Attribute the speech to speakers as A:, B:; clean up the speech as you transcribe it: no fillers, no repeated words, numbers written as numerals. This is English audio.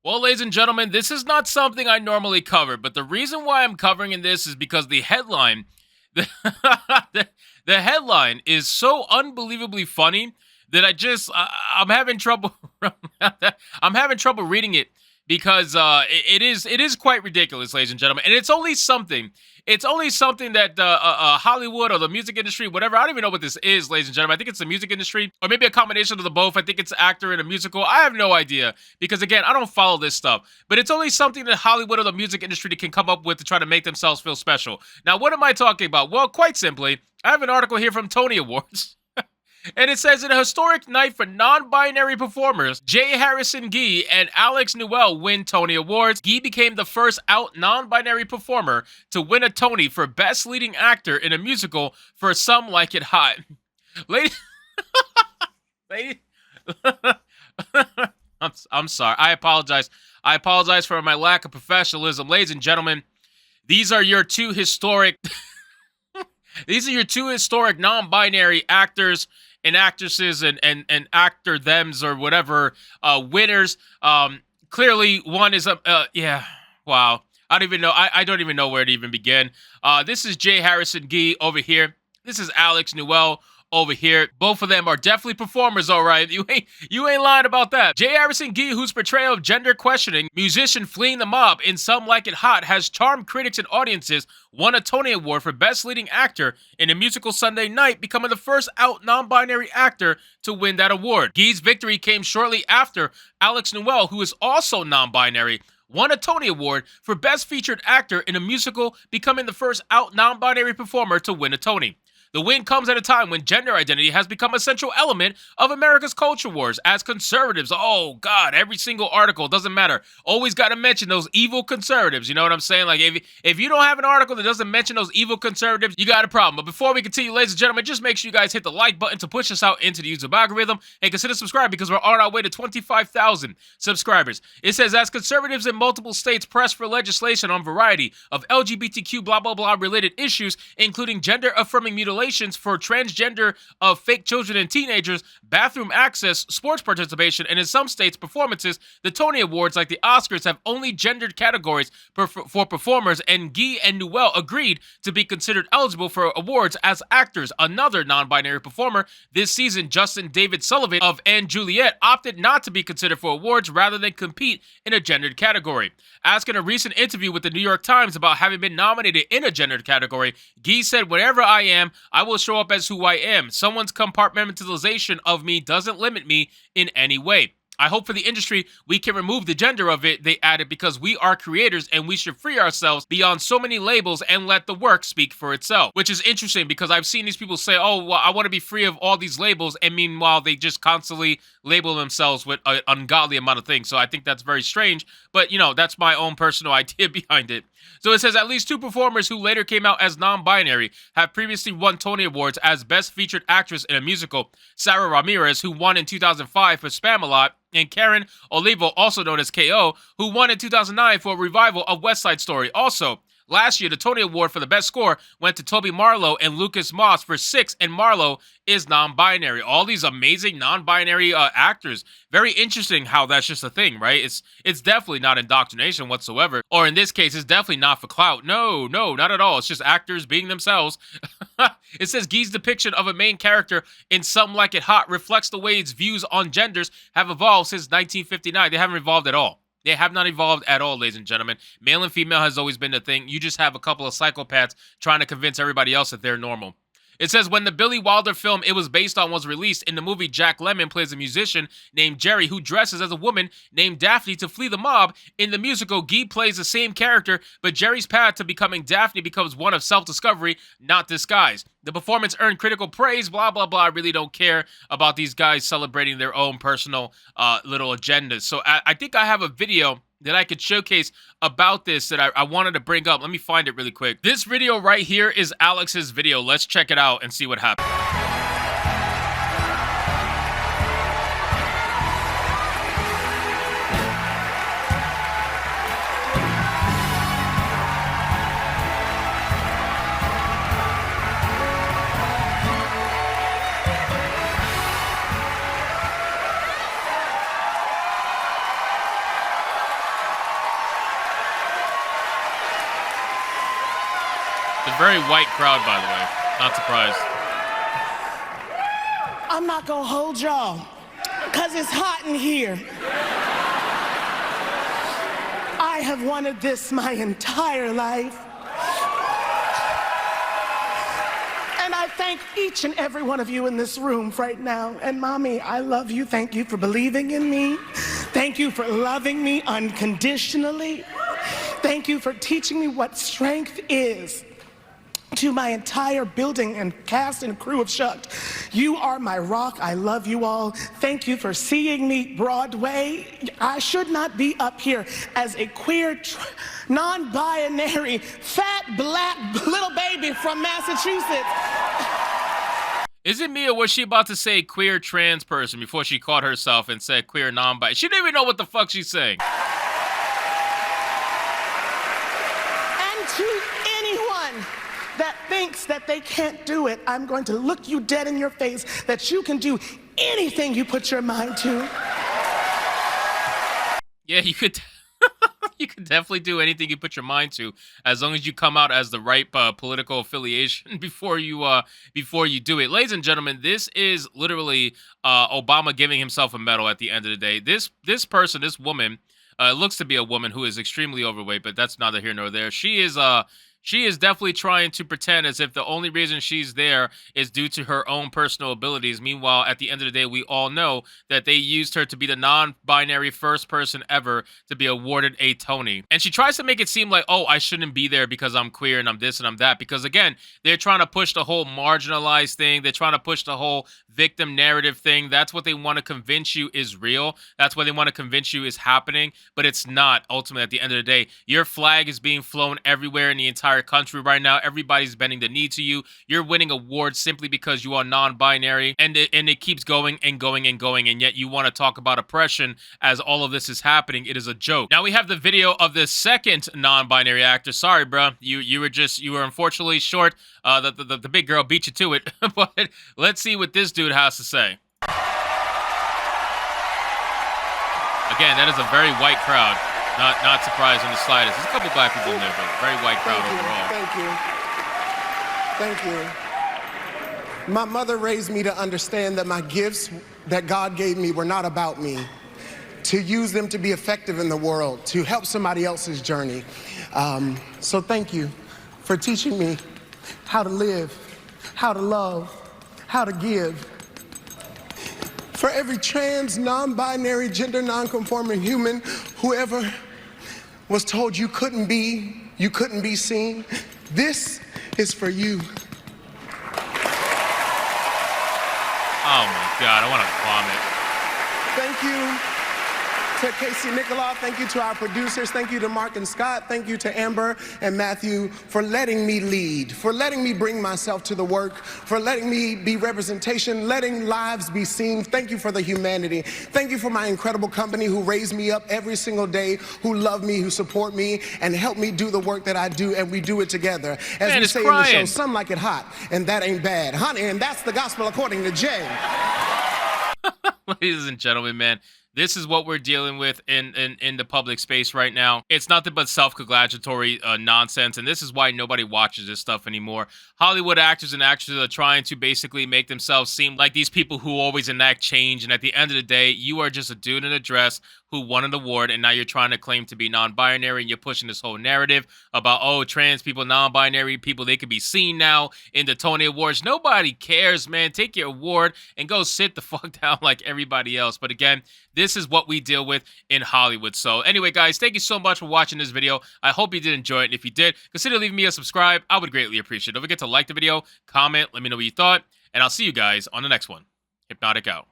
A: Well, ladies and gentlemen, this is not something I normally cover, but the reason why I'm covering in this is because the headline, the, the, the headline is so unbelievably funny that I'm having trouble. I'm having trouble reading it because it is quite ridiculous, ladies and gentlemen, and it's only something that Hollywood or the music industry, whatever. I don't even know what this is, ladies and gentlemen. I think it's the music industry, or maybe a combination of the both. I think it's actor in a musical. I have no idea because, again, I don't follow this stuff. But it's only something that Hollywood or the music industry can come up with to try to make themselves feel special. Now, what am I talking about? Well, quite simply, I have an article here from Tony Awards. And it says, in a historic night for non-binary performers, Jay Harrison Gee and Alex Newell win Tony Awards. Gee became the first out non-binary performer to win a Tony for Best Leading Actor in a Musical for Some Like It Hot. Lady, lady, I'm sorry. I apologize. I apologize for my lack of professionalism. Ladies and gentlemen, these are your two historic... These are your two historic non-binary actors and actresses and actor thems or whatever winners. Clearly, one is yeah. Wow. I don't even know. I don't even know where to even begin. This is Jay Harrison Gee over here. This is Alex Newell over here. Both of them are definitely performers, all right. You ain't lying about that. Jay Harrison Gee, whose portrayal of gender questioning musician fleeing the mob in Some Like It Hot has charmed critics and audiences, won a Tony Award for Best Leading Actor in a Musical Sunday night, becoming the first out non-binary actor to win that award. Gee's victory came shortly after Alex Newell, who is also non-binary, won a Tony Award for Best Featured Actor in a Musical, becoming the first out non-binary performer to win a Tony. The win comes at a time when gender identity has become a central element of America's culture wars. As conservatives, oh God, every single article, doesn't matter. Always got to mention those evil conservatives. You know what I'm saying? Like, if you don't have an article that doesn't mention those evil conservatives, you got a problem. But before we continue, ladies and gentlemen, just make sure you guys hit the like button to push us out into the YouTube algorithm, and consider subscribing because we're on our way to 25,000 subscribers. It says, as conservatives in multiple states press for legislation on a variety of LGBTQ blah blah blah related issues, including gender-affirming mutilation for transgender of fake children and teenagers, bathroom access, sports participation, and in some states performances, the Tony Awards, like the Oscars, have only gendered categories for performers, and Gee and Newell agreed to be considered eligible for awards as actors. Another non-binary performer this season, Justin David Sullivan of & Juliet, opted not to be considered for awards rather than compete in a gendered category. Asking a recent interview with the New York Times about having been nominated in a gendered category, Gee said, wherever I am, I will show up as who I am. Someone's compartmentalization of me doesn't limit me in any way. I hope for the industry we can remove the gender of it, they added, because we are creators and we should free ourselves beyond so many labels and let the work speak for itself. Which is interesting because I've seen these people say, oh, well, I want to be free of all these labels, and meanwhile they just constantly label themselves with an ungodly amount of things. So I think that's very strange, but you know, that's my own personal idea behind it. So it says at least two performers who later came out as non-binary have previously won Tony Awards as Best Featured Actress in a Musical. Sarah Ramirez, who won in 2005 for Spamalot, and Karen Olivo, also known as KO, who won in 2009 for a revival of West Side Story. Also, last year, the Tony Award for the Best Score went to Toby Marlowe and Lucas Moss for Six, and Marlowe is non-binary. All these amazing non-binary actors. Very interesting how that's just a thing, right? It's definitely not indoctrination whatsoever. Or in this case, it's definitely not for clout. No, not at all. It's just actors being themselves. It says Gee's depiction of a main character in Some Like It Hot reflects the way its views on genders have evolved since 1959. They haven't evolved at all. They have not evolved at all, ladies and gentlemen. Male and female has always been the thing. You just have a couple of psychopaths trying to convince everybody else that they're normal. It says, when the Billy Wilder film it was based on was released, in the movie, Jack Lemmon plays a musician named Jerry who dresses as a woman named Daphne to flee the mob. In the musical, Gee plays the same character, but Jerry's path to becoming Daphne becomes one of self-discovery, not disguise. The performance earned critical praise, blah, blah, blah. I really don't care about these guys celebrating their own personal little agendas. So I think I have a video that I could showcase about this that I wanted to bring up. Let me find it really quick. This video right here is Alex's video. Let's check it out and see what happens. It's a very white crowd, by the way. Not surprised.
B: I'm not gonna hold y'all, because it's hot in here. I have wanted this my entire life. And I thank each and every one of you in this room right now. And Mommy, I love you. Thank you for believing in me. Thank you for loving me unconditionally. Thank you for teaching me what strength is. To my entire building and cast and crew of Shucked, you are my rock. I love you all. Thank you for seeing me Broadway. I should not be up here as a queer, non-binary, fat, black little baby from Massachusetts.
A: Is it me, or was she about to say queer trans person before she caught herself and said queer non-binary? She didn't even know what the fuck she's saying.
B: And to anyone that thinks that they can't do it, I'm going to look you dead in your face that you can do anything you put your mind to.
A: Yeah, you could. You can definitely do anything you put your mind to, as long as you come out as the right political affiliation before you do it. Ladies and gentlemen, this is literally Obama giving himself a medal at the end of the day. This person, this woman, looks to be a woman who is extremely overweight, but that's neither here nor there. She is definitely trying to pretend as if the only reason she's there is due to her own personal abilities. Meanwhile, at the end of the day, we all know that they used her to be the non-binary first person ever to be awarded a Tony. And she tries to make it seem like, oh, I shouldn't be there because I'm queer and I'm this and I'm that. Because again, they're trying to push the whole marginalized thing. They're trying to push the whole victim narrative thing. That's what they want to convince you is real. That's what they want to convince you is happening. But it's not. Ultimately, at the end of the day, your flag is being flown everywhere in the entire country right now. Everybody's bending the knee to you. You're winning awards simply because you are non-binary, and it keeps going and going and going, and yet you want to talk about oppression as all of this is happening. It is a joke. Now we have the video of the second non-binary actor. Sorry, bro, you were unfortunately short. The big girl beat you to it. But let's see what this dude has to say. Again, that is a very white crowd. Not surprised in the slightest. There's a couple black people in there, but very white crowd overall.
C: Thank you. My mother raised me to understand that my gifts that God gave me were not about me. To use them to be effective in the world, to help somebody else's journey. So thank you for teaching me how to live, how to love, how to give. For every trans, non-binary, gender non-conforming human, whoever was told you couldn't be seen, this is for you.
A: Oh my God, I want to vomit.
C: Thank you to Casey Nicola. Thank you to our producers. Thank you to Mark and Scott. Thank you to Amber and Matthew for letting me lead, for letting me bring myself to the work, for letting me be representation, letting lives be seen. Thank you for the humanity. Thank you for my incredible company who raise me up every single day, who love me, who support me, and help me do the work that I do, and we do it together. As we say in the show, some like it hot, and that ain't bad. Honey, and that's the gospel according to Jay.
A: Ladies and gentlemen, man, this is what we're dealing with in the public space right now. It's nothing but self-congratulatory nonsense, and this is why nobody watches this stuff anymore. Hollywood actors and actresses are trying to basically make themselves seem like these people who always enact change, and at the end of the day, you are just a dude in a dress who won an award, and now you're trying to claim to be non-binary, and you're pushing this whole narrative about, oh, trans people, non-binary people, they can be seen now in the Tony Awards. Nobody cares, man. Take your award and go sit the fuck down like everybody else. But again, this is what we deal with in Hollywood. So anyway, guys, thank you so much for watching this video. I hope you did enjoy it. And if you did, consider leaving me a subscribe. I would greatly appreciate it. Don't forget to like the video, comment, let me know what you thought, and I'll see you guys on the next one. Hypnotic out.